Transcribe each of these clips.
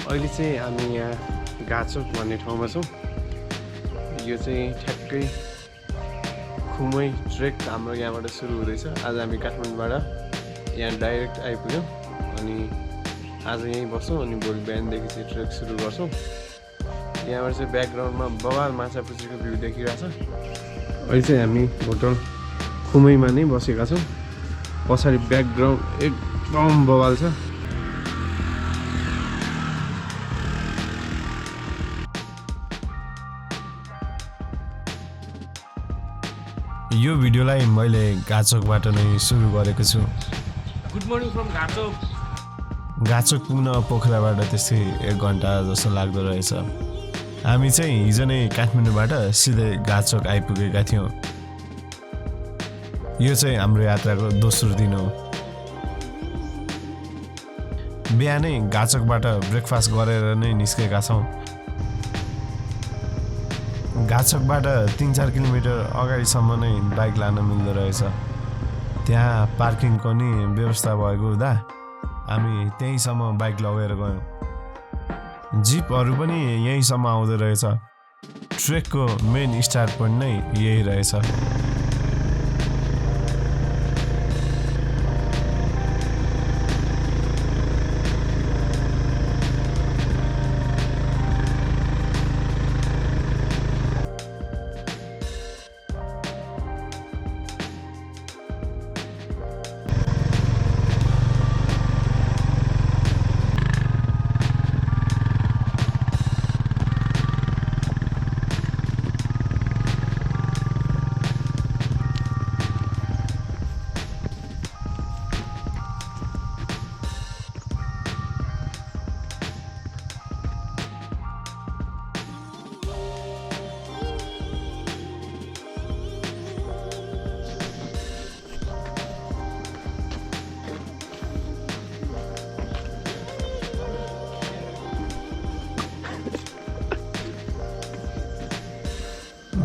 अहिले चाहिँ हामी यहाँ गाचोक भन्ने ठाउँमा छौँ। यो चाहिँ ठ्याक्कै खुमै ट्रेक हाम्रो यहाँबाट सुरु हुँदैछ। आज हामी काठमाडौँबाट यहाँ डाइरेक्ट आइपुग्यौँ अनि आज यहीँ बस्छौँ अनि भोलि बिहानदेखि चाहिँ ट्रेक सुरु गर्छौँ। यहाँबाट चाहिँ ब्याकग्राउन्डमा बवाल माछापुछीको भ्यू देखिरहेछ। अहिले चाहिँ हामी होटल खुमैमा नै बसेका छौँ। पछाडि ब्याकग्राउन्ड एकदम बवाल छ। यो भिडियोलाई मैले गाचोकबाट नै सुरु गरेको छु। Good morning from Gachok. Gachok पुग्न पोखराबाट त्यस्तै 1 घन्टा जस्तो लाग्दो रहेछ। हामी चाहिँ हिजो नै काठमाडौँबाट सिधै गाचोक आइपुगेका थियौँ। यो चाहिँ हाम्रो यात्राको दोस्रो दिन हो। बिहानै गाचोकबाट ब्रेकफास्ट गरेर नै निस्केका छौँ। गाचोकबाट 3-4 किलोमिटर अगाडिसम्म नै बाइक लान मिल्दो रहेछ। त्यहाँ पार्किङको नि व्यवस्था भएको हुँदा हामी त्यहीँसम्म बाइक लगेर गयौँ। जिपहरू पनि यहीँसम्म आउँदो रहेछ। ट्रेकको मेन स्टार्ट पोइन्ट नै यही रहेछ।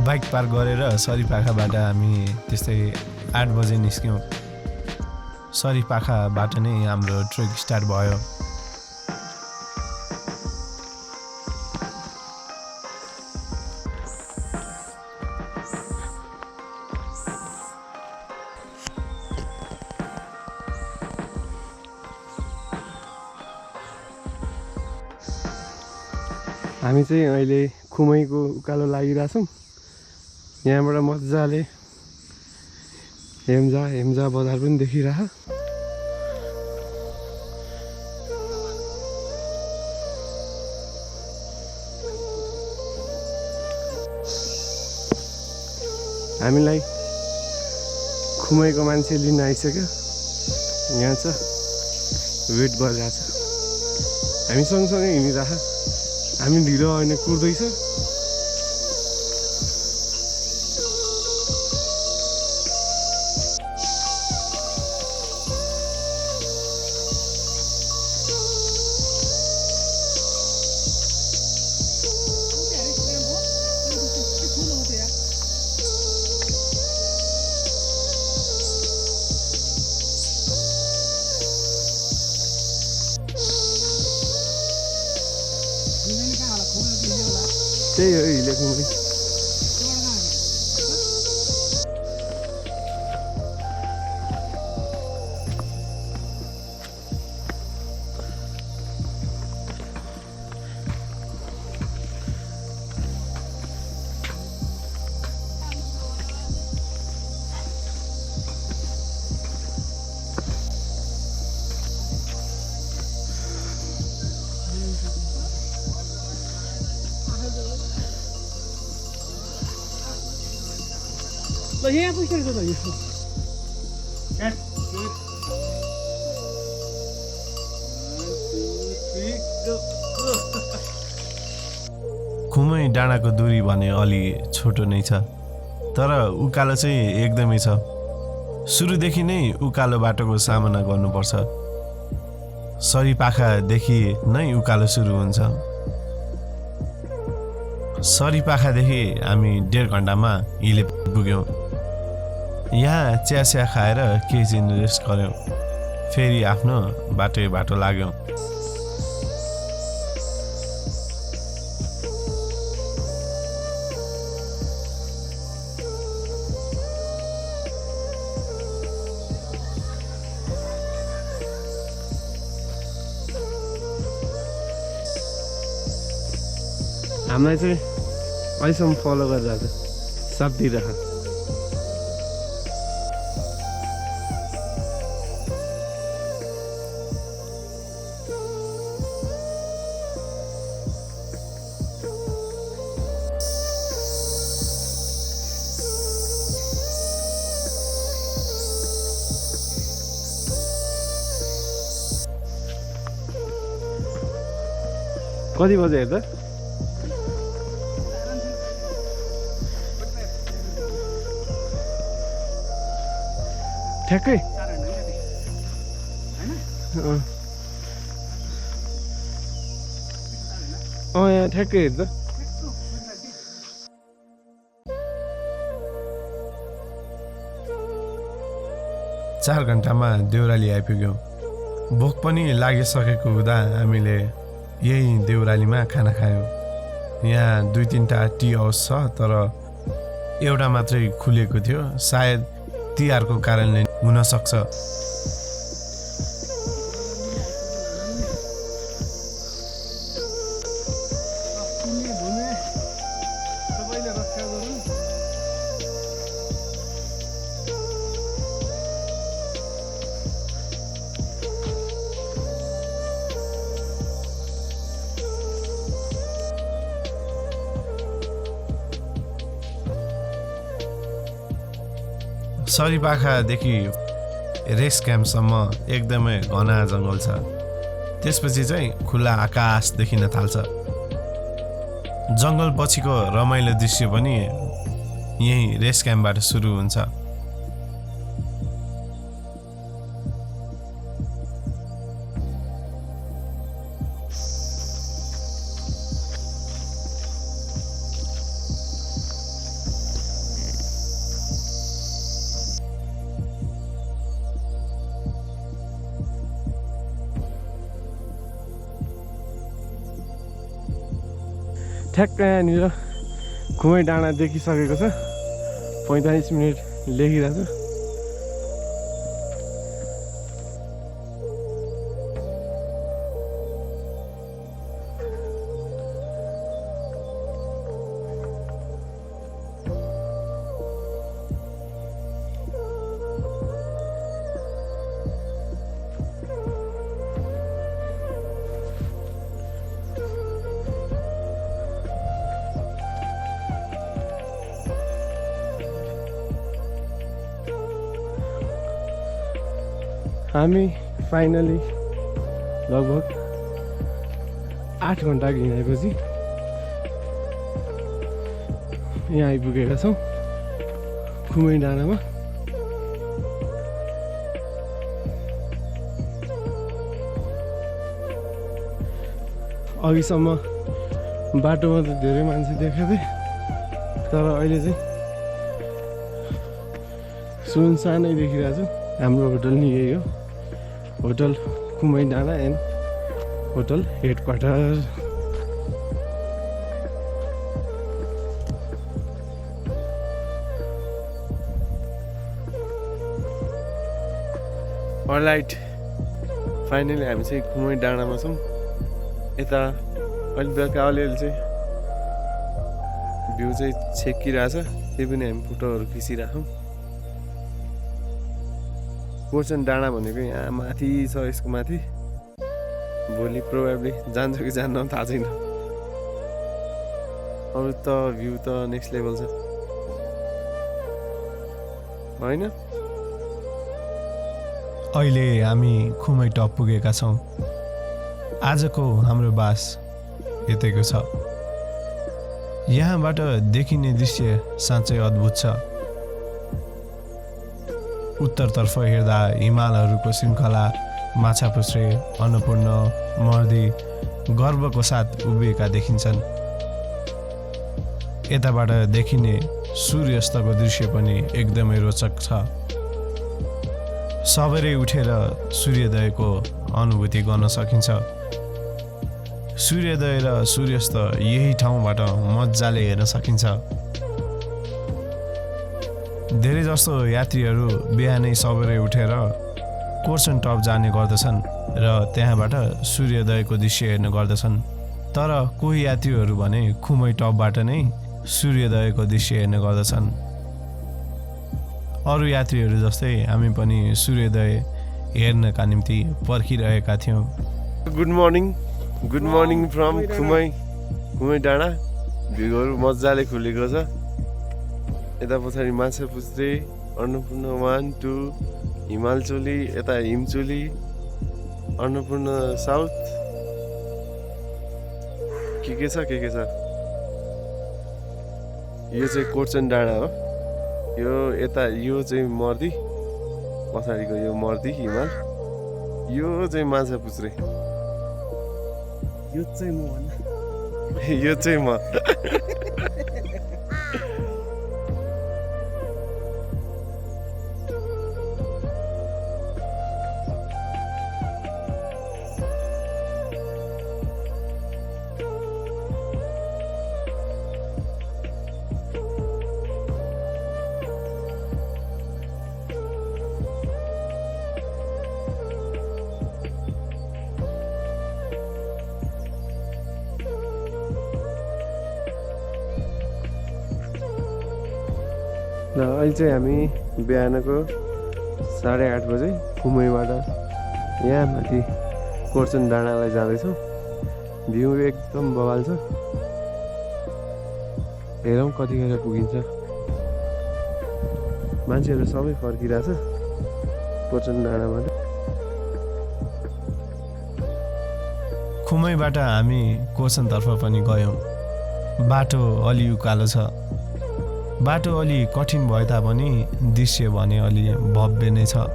बाइक पार्क गरेर सरीपाखाबाट हामी त्यस्तै 8 बजे निस्क्यौँ। सरीपाखाबाट नै हाम्रो ट्रेक स्टार्ट भयो। हामी चाहिँ अहिले खुमैको उकालो लागिरहेछौँ। यहाँबाट मजाले हेम्जा बजार पनि देखिरह। हामीलाई खुमैको मान्छे लिन आइसक्यो। यहाँ छ, वेट गरिरहेछ। हामी सँगसँगै हिँडिरह। हामी ढिलो होइन कुर्दैछ। त्यही हो हिलेको मैले। ल यहाँ पुगिसकेको त यो खुमै डाँडाको दूरी भने अलि छोटो नै छ, तर उकालो चाहिँ एकदमै छ। सुरुदेखि नै उकालो बाटोको सामना गर्नुपर्छ। सरीपाखादेखि नै उकालो सुरु हुन्छ। सरीपाखादेखि हामी 1.5 घन्टामा हिले पुग्यौँ। यहाँ चिया खाएर केही दिन रेस्ट गऱ्यौँ। फेरि आफ्नो बाटो लाग्यौँ। हामीलाई चाहिँ अहिलेसम्म फलो गरेर आज साथ दिइरह कति बजे हेर्दा ठ्याक्कै यहाँ ठ्याक्कै हेर्दा 4 घण्टामा देउराली आइपुग्यौँ। भोक पनि लागिसकेको हुँदा हामीले यही देउरालीमा खाना खायौँ। यहाँ 2-3टा टी हाउस छ तर एउटा मात्रै खुलेको थियो, सायद तिहारको कारणले हुन सक्छ। सरीपाखादेखि रेस क्याम्पसम्म एकदमै घना जङ्गल छ। त्यसपछि चाहिँ खुला आकाश देखिन थाल्छ। जङ्गल पछिको रमाइलो दृश्य पनि यही रेस क्याम्पबाट सुरु हुन्छ। ठ्याक्क यहाँनिर खुमै डाँडा देखिसकेको छ। 45 मिनट लेखिरहेको छु। हामी फाइनली लगभग 8 घण्टा हिँडेपछि यहाँ आइपुगेका छौँ खुमै डाँडामा। अघिसम्म बाटोमा त धेरै मान्छे देखेको थिएँ तर अहिले चाहिँ सुनसानै देखिरहेको छु। हाम्रो होटल नि यही हो, होटल खुमै डाँडा and hotel headquarter. All right, finally हामी चाहिँ खुमै डाँडामा छौँ। यता अलिक बेलुका अलिअलि चाहिँ भ्यू चाहिँ छेकिरहेछ, त्यही पनि हामी फोटोहरू खिचिरहेछौँ। गोर्चन डाँडा भनेको यहाँ माथि छ, यसको माथि। भोलि प्रोबेबली जान्छ कि जान्न थाहा छैन। अरू त भ्यू त नेक्स्ट लेभल छ होइन। अहिले हामी खुमै टप पुगेका छौँ। आजको हाम्रो बास यतैको छ। यहाँबाट देखिने दृश्य साँच्चै अद्भुत छ। उत्तरतर्फ हेर्दा हिमालहरूको श्रृङ्खला, माछापुच्छ्रे, अन्नपूर्ण, मर्दी गर्वको साथ उभिएका देखिन्छन्। यताबाट देखिने सूर्यास्तको दृश्य पनि एकदमै रोचक छ। सबेरै उठेर सूर्योदयको अनुभूति गर्न सकिन्छ। सूर्योदय र सूर्यास्त यही ठाउँबाट मजाले हेर्न सकिन्छ। धेरै जस्तो यात्रीहरू बिहानै सबेरै उठेर कोर्सन टप जाने गर्दछन् र त्यहाँबाट सूर्योदयको दृश्य हेर्ने गर्दछन्। तर कोही यात्रीहरू भने खुमै टपबाट नै सूर्योदयको दृश्य हेर्ने गर्दछन्। अरू यात्रीहरू जस्तै हामी पनि सूर्योदय हेर्नका निम्ति पर्खिरहेका थियौँ। गुड मर्निङ फ्रम खुमै डाँडा। भ्यूहरू मजाले खुलेको छ। यता पछाडि माछापुच्छ्रे, अन्नपूर्ण 1 2, हिमालचोली, यता हिमचोली, अन्नपूर्ण साउथ, के छ। यो चाहिँ कोर्चन डाँडा हो। यो चाहिँ मर्दी, पछाडिको यो मर्दी हिमाल, यो चाहिँ माछापुच्छ्रे, यो चाहिँ म भन्न यो चाहिँ म। र अहिले चाहिँ हामी बिहानको 8:30 बजे खुमैबाट यहाँ माथि कोर्चन डाँडालाई जाँदैछौँ। भ्यू एकदम बवाल छ। हेरौँ कतिखेर पुगिन्छ। मान्छेहरू सबै फर्किरहेछ कोर्चन डाँडाबाट। खुमैबाट हामी कोर्चनतर्फ पनि गयौँ। बाटो अलि उकालो छ। बाटो अलि कठिन भए तापनि दृश्य भने अलि भव्य नै छ।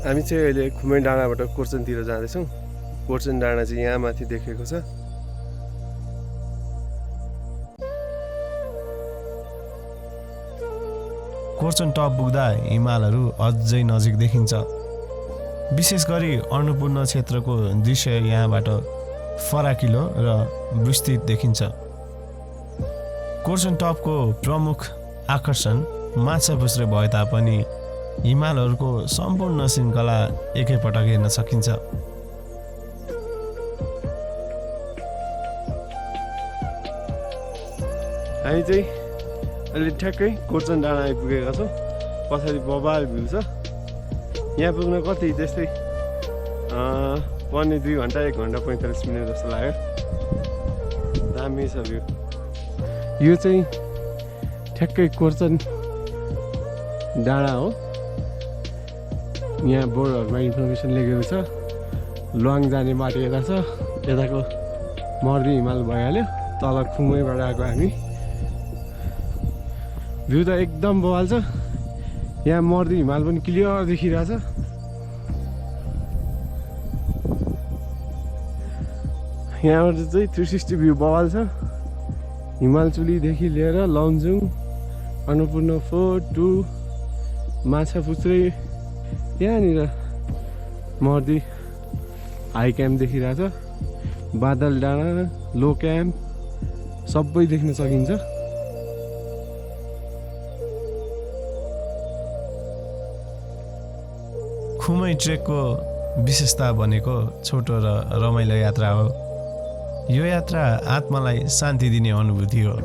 हामी चाहिँ अहिले खुमै डाँडाबाट कोर्चनतिर जाँदैछौँ। कोर्चन डाँडा चाहिँ यहाँ माथि देखेको छ। कोर्चन टप पुग्दा हिमालहरू अझै नजिक देखिन्छ। विशेष गरी अन्नपूर्ण क्षेत्रको दृश्य यहाँबाट फराकिलो र विस्तृत देखिन्छ। कोर्चन टपको प्रमुख आकर्षण माछापुच्छ्रे भए तापनि हिमालहरूको सम्पूर्ण श्रृङ्खला एकैपटक हेर्न सकिन्छ। हामी चाहिँ अहिले ठ्याक्कै कोर्चन डाँडा आइपुगेका छौँ। पछाडि बबाल भ्यू छ। यहाँ पुग्न कति त्यस्तै पनि 2 घन्टा 1 घन्टा 45 मिनट जस्तो लाग्यो। दामी छ भ्यू। यो चाहिँ ठ्याक्कै कोर्चन डाँडा हो। यहाँ बोर्डहरूमा इन्फर्मेसन लेखेको छ। लुवाङ जाने बाटो यता छ। यताको मर्दी हिमाल भइहाल्यो। तल खुमैबाट आएको हामी। भ्यू त एकदम बवाल छ। यहाँ मर्दी हिमाल पनि क्लियर देखिरहेछ। यहाँबाट चाहिँ 360 भ्यू बवाल छ। हिमालचुलीदेखि लिएर लमजुङ, अन्नपूर्ण 4 2, माछापुच्छ्रे, यहाँनिर मर्दी हाई क्याम्प देखिरहेछ। बादल डाँडा, लो क्याम्प सबै देख्न सकिन्छ। खुमै ट्रेकको विशेषता भनेको छोटो र रमाइलो यात्रा हो। यो यात्रा आत्मालाई शान्ति दिने अनुभूति हो।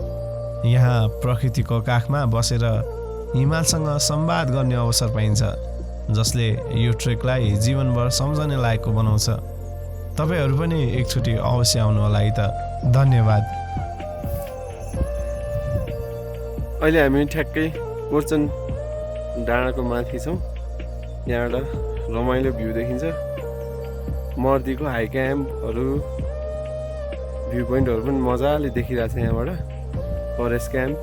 यहाँ प्रकृतिको काखमा बसेर हिमालसँग संवाद गर्ने अवसर पाइन्छ, जसले यो ट्रेकलाई जीवनभर सम्झने लायकको बनाउँछ। तपाईहरू पनि एकचोटि अवश्य आउनु होला है त। धन्यवाद। अहिले हामी ठ्याक्कै कोर्चन डाँडाको माथि छौँ। यहाँबाट रमाइलो भ्यू देखिन्छ। मर्दीको हाई क्याम्पहरू, भ्यू पोइन्टहरू पनि मजाले देखिरहेछ यहाँबाट। Forest camp.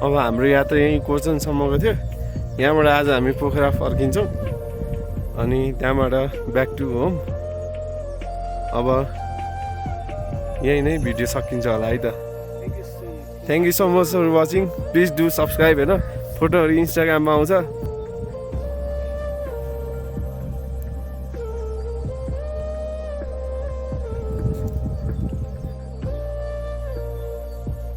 अब हाम्रो यात्रा यहीँ कोर्चनसम्मको थियो। यहाँबाट आज हामी पोखरा फर्किन्छौँ अनि त्यहाँबाट ब्याक टु होम। अब यही नै भिडियो सकिन्छ होला है त। Thank you so much for watching. Please do subscribe. होइन फोटोहरू इन्स्टाग्राममा आउँछ।